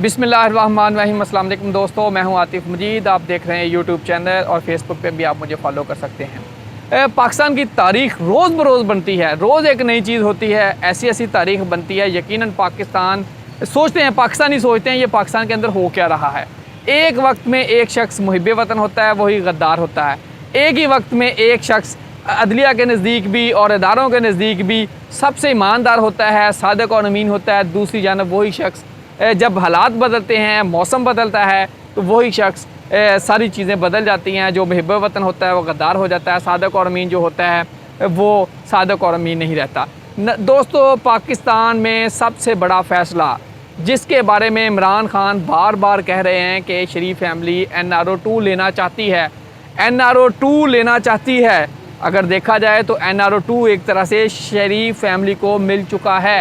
बिस्मिल्लाहिर्रहमानिर्रहीम। अस्सलाम वालेकुम दोस्तों, मैं हूं आतिफ मजीद। आप देख रहे हैं यूट्यूब चैनल और फेसबुक पे भी आप मुझे फॉलो कर सकते हैं। पाकिस्तान की तारीख़ रोज़ बरोज़ बनती है, रोज़ एक नई चीज़ होती है, ऐसी ऐसी तारीख़ बनती है। यकीनन पाकिस्तान सोचते हैं, पाकिस्तानी सोचते हैं ये पाकिस्तान के अंदर हो क्या रहा है। एक वक्त में एक शख्स मुहिब वतन होता है, वही गद्दार होता है। एक ही वक्त में एक शख्स अदलिया के नज़दीक भी और इदारों के नज़दीक भी सबसे ईमानदार होता है, सादिक और अमीन होता है। दूसरी जानब वही शख्स जब हालात बदलते हैं, मौसम बदलता है, तो वही शख्स सारी चीज़ें बदल जाती हैं। जो मुहिब वतन होता है वो गद्दार हो जाता है, सादिक और अमीन जो होता है वो सादिक और अमीन नहीं रहता। दोस्तों, पाकिस्तान में सबसे बड़ा फ़ैसला जिसके बारे में इमरान खान बार बार कह रहे हैं कि शरीफ फैमिली NRO 2 लेना चाहती है, NRO 2 लेना चाहती है। अगर देखा जाए तो NRO 2 एक तरह से शरीफ फैमिली को मिल चुका है।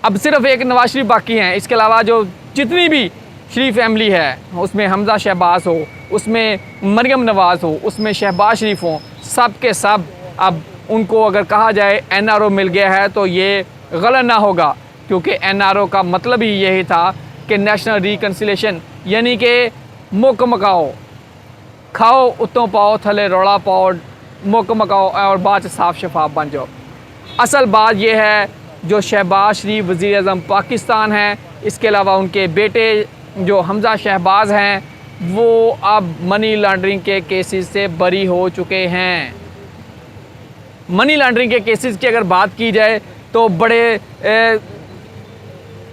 अब सिर्फ एक नवाज शरीफ बाकी हैं। इसके अलावा जो जितनी भी शरीफ फैमिली है, उसमें हमज़ा शहबाज हो, उसमें मरियम नवाज़ हो, उसमें शहबाज शरीफ हो, सब के सब अब उनको अगर कहा जाए NRO मिल गया है तो ये गलत ना होगा, क्योंकि NRO का मतलब ही यही था कि नेशनल रिकन्सिलेशन, यानी कि मुक मकाओ, खाओ उतों पाओ थले रोड़ा पाओ, मुक मकाओ और बाद साफ शफाफ बन जाओ। असल बात यह है, जो शहबाज शरीफ वज़ीर आज़म पाकिस्तान हैं, इसके अलावा उनके बेटे जो हमज़ा शहबाज हैं, वो अब मनी लॉन्ड्रिंग के केसेस से बरी हो चुके हैं। मनी लॉन्ड्रिंग के केसेस की अगर बात की जाए तो बड़े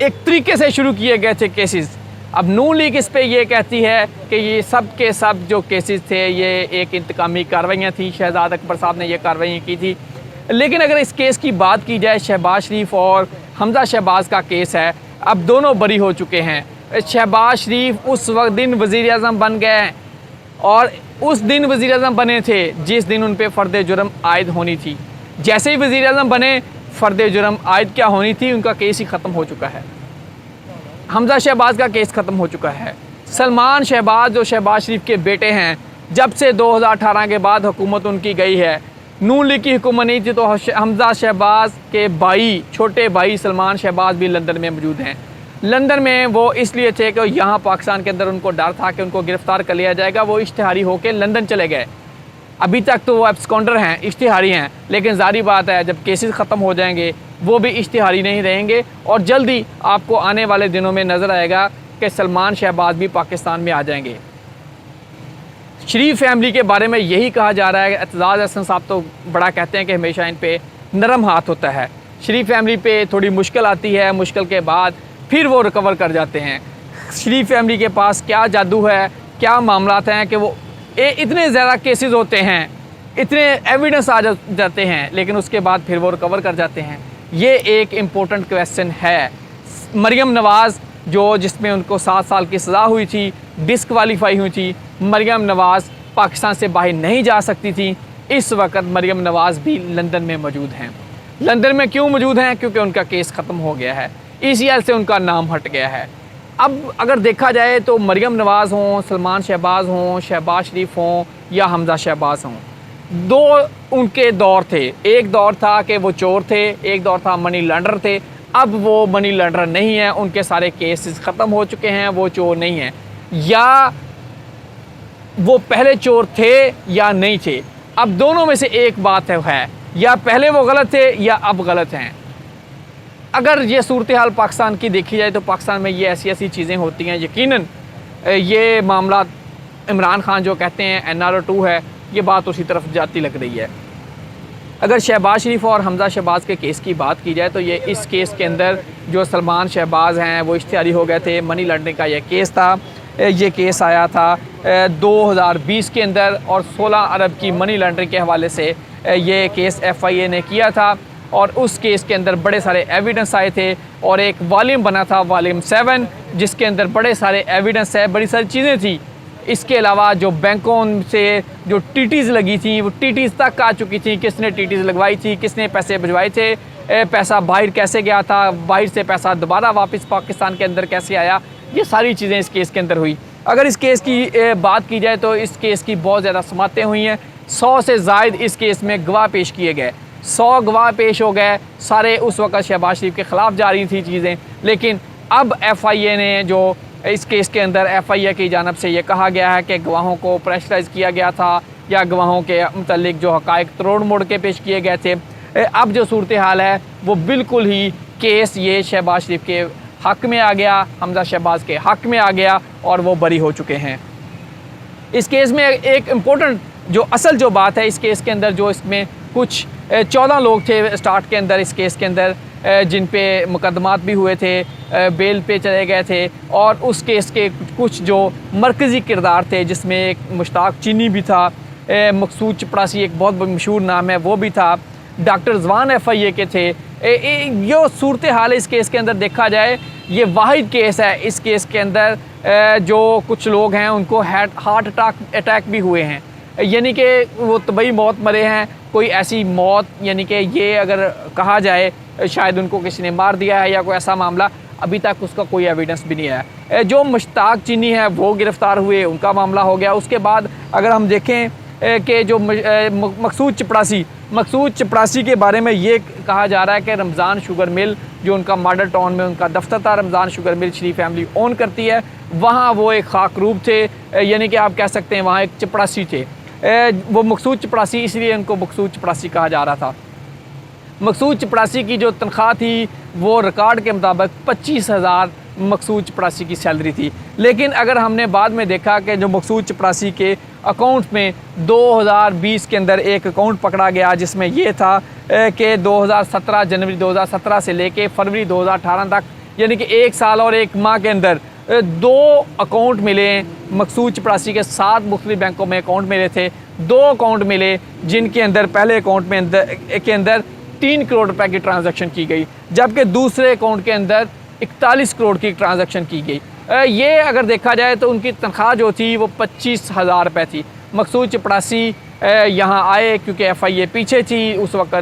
एक तरीके से शुरू किए गए थे केसेस। अब नून लीग इस पे ये कहती है कि ये सब के सब जो केसेस थे ये एक इंतकामी कार्रवाइयाँ थी, शहजाद अकबर साहब ने ये कार्रवाई की थी। लेकिन अगर इस केस की बात की जाए, शहबाज शरीफ और हमज़ा शहबाज का केस है, अब दोनों बरी हो चुके हैं। शहबाज शरीफ उस वक्त दिन वज़ीर आज़म बन गए और उस दिन वज़ीर आज़म बने थे जिस दिन उन पर फ़र्द जुर्म आयद होनी थी। जैसे ही वज़ीर आज़म बने, फ़र्द जुर्म आयद क्या होनी थी, उनका केस ही ख़त्म हो चुका है। हमज़ा शहबाज का केस ख़त्म हो चुका है। सलमान शहबाज जो शहबाज शरीफ के बेटे हैं, जब से 2018 के बाद हुकूमत उनकी गई है, नून लीग की हुकूमत नहीं थी, तो हमज़ा शहबाज के भाई, छोटे भाई सलमान शहबाज भी लंदन में मौजूद हैं। लंदन में वो इसलिए थे कि यहाँ पाकिस्तान के अंदर उनको डर था कि उनको गिरफ़्तार कर लिया जाएगा। वो इश्तिहारी होकर लंदन चले गए। अभी तक तो वो एब्सकॉन्डर हैं, इश्तिहारी हैं, लेकिन ज़ाहिर बात है जब केसेस ख़त्म हो जाएंगे वो भी इश्तिहारी नहीं रहेंगे और जल्दी आपको आने वाले दिनों में नज़र आएगा कि सलमान शहबाज भी पाकिस्तान में आ जाएंगे। शरीफ फैमिली के बारे में यही कहा जा रहा है कि एतजाज़ हसन साहब तो बड़ा कहते हैं कि हमेशा इन पे नरम हाथ होता है। शरीफ फैमिली पे थोड़ी मुश्किल आती है, मुश्किल के बाद फिर वो रिकवर कर जाते हैं। शरीफ फैमिली के पास क्या जादू है, क्या मामलात हैं कि वो इतने ज़्यादा केसेस होते हैं, इतने एविडेंस आ जाते हैं, लेकिन उसके बाद फिर वो रिकवर कर जाते हैं। ये एक इम्पोर्टेंट क्वेश्चन है। मरियम नवाज़ जिसमें उनको 7 साल की सज़ा हुई थी, डिस्क्वालीफाई हुई थी, मरियम नवाज़ पाकिस्तान से बाहर नहीं जा सकती थी। इस वक्त मरियम नवाज़ भी लंदन में मौजूद हैं। लंदन में क्यों मौजूद हैं? क्योंकि उनका केस ख़त्म हो गया है, ECL से उनका नाम हट गया है। अब अगर देखा जाए तो मरियम नवाज़ हों, सलमान शहबाज हों, शहबाज शरीफ हों या हमज़ा शहबाज हों, दो उनके दौर थे। एक दौर था कि वो चोर थे, एक दौर था मनी लॉन्डर थे। अब वो मनी लॉन्डर नहीं है, उनके सारे केसेस ख़त्म हो चुके हैं, वो चोर नहीं हैं। या वो पहले चोर थे या नहीं थे। अब दोनों में से एक बात है, या पहले वो गलत थे या अब गलत हैं। अगर ये सूरत हाल पाकिस्तान की देखी जाए तो पाकिस्तान में ये ऐसी ऐसी चीज़ें होती हैं। यकीनन ये मामला इमरान खान जो कहते हैं NRO 2 है, ये बात उसी तरफ जाती लग रही है। अगर शहबाज शरीफ और हमज़ा शहबाज के केस की बात की जाए तो ये इस केस के अंदर जो सलमान शहबाज हैं वो इश्तिहारी हो गए थे। मनी लॉन्ड्रिंग का ये केस था। ये केस आया था 2020 के अंदर और 16 अरब की मनी लॉन्ड्रिंग के हवाले से ये केस FIA ने किया था और उस केस के अंदर बड़े सारे एविडेंस आए थे और एक वॉल्यूम बना था, वॉल्यूम 7, जिसके अंदर बड़े सारे एविडेंस है, बड़ी सारी चीज़ें थी। इसके अलावा जो बैंकों से जो TTs लगी थी वो TTs तक आ चुकी थी, किसने TTs लगवाई थी, किसने पैसे भिजवाए थे, पैसा बाहर कैसे गया था, बाहर से पैसा दोबारा वापस पाकिस्तान के अंदर कैसे आया, ये सारी चीज़ें इस केस के अंदर हुई। अगर इस केस की बात की जाए तो इस केस की बहुत ज़्यादा समातें हुई हैं। 100 से ज़ायद इस केस में गवाह पेश किए गए, 100 गवाह पेश हो गए। सारे उस वक्त शहबाज शरीफ के ख़िलाफ़ जा रही थी चीज़ें, लेकिन अब FIA ने जो इस केस के अंदर FIA की जानब से ये कहा गया है कि गवाहों को प्रेशराइज़ किया गया था या गवाहों के मतलब जो हक़ाइक़ तोड़ मोड़ के पेश किए गए थे। अब जो सूरत हाल है वो बिल्कुल ही केस ये शहबाज शरीफ के हक़ में आ गया, हमजा शहबाज के हक़ में आ गया और वो बरी हो चुके हैं। इस केस में एक इम्पोर्टेंट जो असल जो बात है इस केस के अंदर, जो इसमें कुछ 14 लोग थे स्टार्ट के अंदर इस केस के अंदर, जिन पे मुकदमात भी हुए थे, बेल पे चले गए थे, और उस केस के कुछ जो मरकज़ी किरदार थे जिसमें एक मुश्ताक चीनी भी था, मकसूद चपड़ासी एक बहुत मशहूर नाम है वो भी था, डॉक्टर जवान FIA के थे। ये सूरत हाल इस केस के अंदर देखा जाए ये वाहिद केस है इस केस के अंदर जो कुछ लोग हैं उनको हार्ट अटैक भी हुए हैं, यानी कि वो तबई मौत मरे हैं। कोई ऐसी मौत यानी कि ये अगर कहा जाए शायद उनको किसी ने मार दिया है या कोई ऐसा मामला, अभी तक उसका कोई एविडेंस भी नहीं है। जो मुश्ताक चीनी है वो गिरफ़्तार हुए, उनका मामला हो गया। उसके बाद अगर हम देखें कि जो मकसूद चपड़ासी के बारे में ये कहा जा रहा है कि रमज़ान शुगर मिल जो उनका मॉडल टाउन में उनका दफ्तर था, रमज़ान शुगर मिल शरीफ फैमिली ओन करती है, वहाँ वो एक खाकरूब थे, यानी कि आप कह सकते हैं वहाँ एक चपड़ासी थे। वो मकसूद चपड़ासी इसलिए उनको मकसूद चपड़ासी कहा जा रहा था। मकसूद चपड़ासी की जो तनख्वाह थी वो रिकॉर्ड के मुताबिक 25,000 मकसूद चपड़ासी की सैलरी थी। लेकिन अगर हमने बाद में देखा कि जो मकसूद चपड़ासी के अकाउंट में 2020 के अंदर एक अकाउंट पकड़ा गया जिसमें ये था कि 2017 जनवरी 2017 से लेके फरवरी 2018 तक, यानी कि 1 साल और 1 माह के अंदर 2 अकाउंट मिले मकसूद चपड़ासी के। 7 मुख्तलिफ बैंकों में अकाउंट मिले थे, 2 अकाउंट मिले जिनके अंदर पहले अकाउंट में के अंदर 3 करोड़ रुपए की ट्रांजैक्शन की गई, जबकि दूसरे अकाउंट के अंदर 41 करोड़ की ट्रांजैक्शन की गई। ये अगर देखा जाए तो उनकी तनख्वाह जो थी वो 25,000 रुपये थी। मकसूद चपड़ासी यहाँ आए क्योंकि FIA पीछे थी, उस वक्त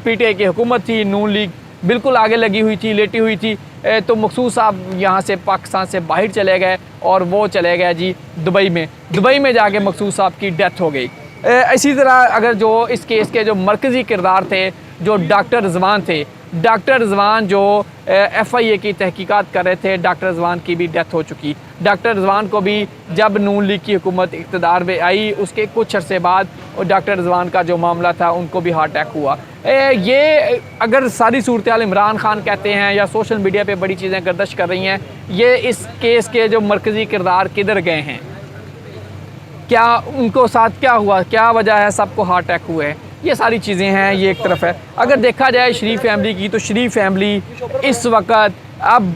PTI की हुकूमत थी, नून लीग बिल्कुल आगे लगी हुई थी, लेटी हुई थी। तो मकसूद साहब यहाँ से पाकिस्तान से बाहर चले गए और वो चले गए जी दुबई में जाके मकसूद साहब की डेथ हो गई। इसी तरह अगर जो इस केस के जो मरकज़ी किरदार थे जो डॉक्टर रिजवान थे, डॉक्टर रिजवान जो FIA की तहकीकात कर रहे थे, डॉक्टर रिजवान की भी डेथ हो चुकी। डॉक्टर रिजवान को भी जब नून लीग की हुकूमत इक़्तिदार में आई उसके कुछ अरसे बाद डॉक्टर रिजवान का जो मामला था उनको भी हार्ट अटैक हुआ। ये अगर सारी सूरत हाल इमरान खान कहते हैं या सोशल मीडिया पे बड़ी चीज़ें गर्दिश कर रही हैं, ये इस केस के जो मरकज़ी किरदार किधर गए हैं, क्या उनको साथ क्या हुआ, क्या वजह है सबको हार्ट अटैक हुए हैं, ये सारी चीज़ें हैं। ये एक तरफ है। अगर देखा जाए शरीफ फैमिली की, तो शरीफ फैमिली इस वक्त अब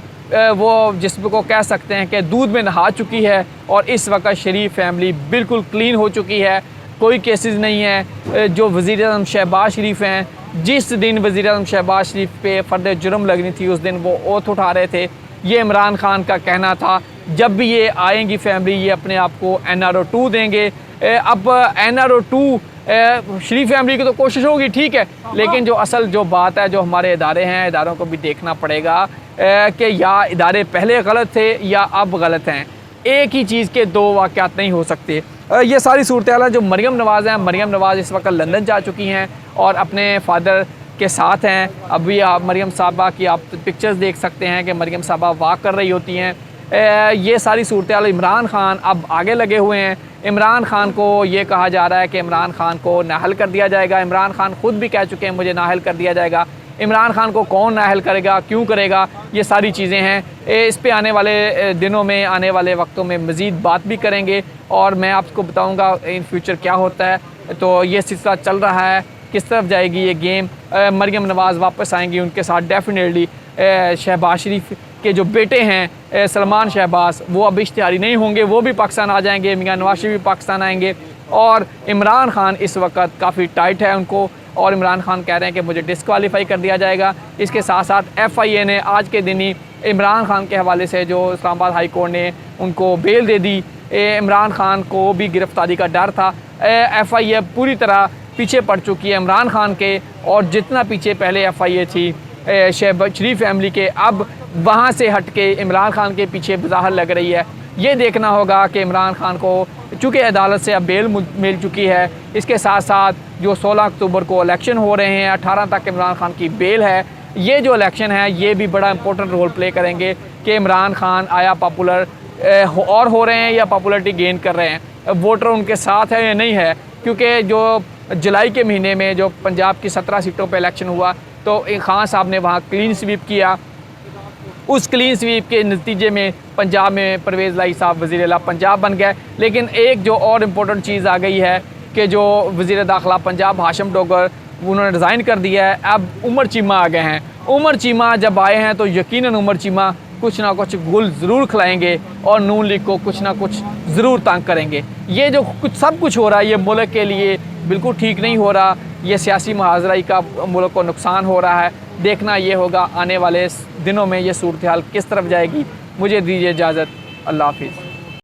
वो जिसको कह सकते हैं कि दूध में नहा चुकी है और इस वक्त शरीफ फैमिली बिल्कुल क्लीन हो चुकी है, कोई केसेस नहीं है। जो वज़ीर-ए-आज़म शहबाज शरीफ हैं, जिस दिन वज़ीर-ए-आज़म शहबाज शरीफ पे फ़र्द जुर्म लगनी थी उस दिन वो ओथ उठा रहे थे। ये इमरान खान का कहना था जब भी ये आएंगी फैमिली ये अपने आप को NRO 2 देंगे। अब NRO 2 शरीफ फैमिली की तो कोशिश होगी, ठीक है, लेकिन जो असल जो बात है, जो हमारे इदारे हैं, इदारों को भी देखना पड़ेगा कि या इदारे पहले गलत थे या अब गलत हैं। एक ही चीज़ के 2 वाक़यात नहीं हो सकते। ये सारी सूरत हाल है। जो मरियम नवाज़ हैं, मरियम नवाज़ इस वक्त लंदन जा चुकी हैं और अपने फादर के साथ हैं। अभी आप मरियम साहबा की आप पिक्चर्स देख सकते हैं कि मरियम साहबा वॉक कर रही होती हैं। ये सारी सूरत हाल। इमरान खान अब आगे लगे हुए हैं। इमरान खान को ये कहा जा रहा है कि इमरान खान को नाअहल कर दिया जाएगा। इमरान खान खुद भी कह चुके हैं मुझे नाअहल कर दिया जाएगा। इमरान खान को कौन नाअहल करेगा, क्यों करेगा, ये सारी चीज़ें हैं। इस पे आने वाले दिनों में, आने वाले वक्तों में मज़ीद बात भी करेंगे और मैं आपको बताऊँगा इन फ्यूचर क्या होता है। तो ये सिलसिला चल रहा है, किस तरफ जाएगी ये गेम। मरियम नवाज़ वापस आएंगी, उनके साथ डेफिनेटली शहबाज शरीफ के जो बेटे हैं सलमान शहबाज, वो अब इश्तिहारी नहीं होंगे, वो भी पाकिस्तान आ जाएंगे। मियां नवाज शरीफ भी पाकिस्तान आएंगे और इमरान खान इस वक्त काफ़ी टाइट है उनको, और इमरान खान कह रहे हैं कि मुझे डिस्क्वालीफाई कर दिया जाएगा। इसके साथ साथ FIA ने आज के दिन ही इमरान खान के हवाले से जो इस्लामाबाद हाई कोर्ट ने उनको बेल दे दी। इमरान खान को भी गिरफ्तारी का डर था। FIA पूरी तरह पीछे पड़ चुकी है इमरान खान के, और जितना पीछे पहले FIA थी शहबाज शरीफ फैमिली के, अब वहाँ से हट के इमरान खान के पीछे बाहर लग रही है। ये देखना होगा कि इमरान खान को चूँकि अदालत से अब बेल मिल चुकी है, इसके साथ साथ जो 16 अक्टूबर को इलेक्शन हो रहे हैं, 18 तक इमरान खान की बेल है, ये जो इलेक्शन है ये भी बड़ा इंपॉर्टेंट रोल प्ले करेंगे कि इमरान खान आया पॉपुलर और हो रहे हैं या पॉपुलरिटी गेन कर रहे हैं, वोटर उनके साथ है या नहीं है। क्योंकि जो जुलाई के महीने में जो पंजाब की 17 सीटों पे इलेक्शन हुआ तो खान साहब ने वहाँ क्लीन स्वीप किया। उस क्लीन स्वीप के नतीजे में पंजाब में परवेज़ लाई साहब वज़ीर आला पंजाब बन गए। लेकिन एक जो और इम्पोर्टेंट चीज़ आ गई है कि जो वज़ीर दाखिला पंजाब हाशिम डोगर उन्होंने रिज़ाइन कर दिया है, अब उमर चीमा आ गए हैं। उमर चीमा जब आए हैं तो यकीनन उमर चीमा कुछ ना कुछ गुल ज़रूर खिलाएंगे और नून लीग को कुछ ना कुछ ज़रूर तंग करेंगे। ये जो सब कुछ हो रहा है ये मुल्क के लिए बिल्कुल ठीक नहीं हो रहा। ये सियासी मुहाज़राई का मुल्क को नुकसान हो रहा है। देखना ये होगा आने वाले दिनों में ये सूरत हाल किस तरफ जाएगी। मुझे दीजिए इजाज़त। अल्लाह हाफ़िज़।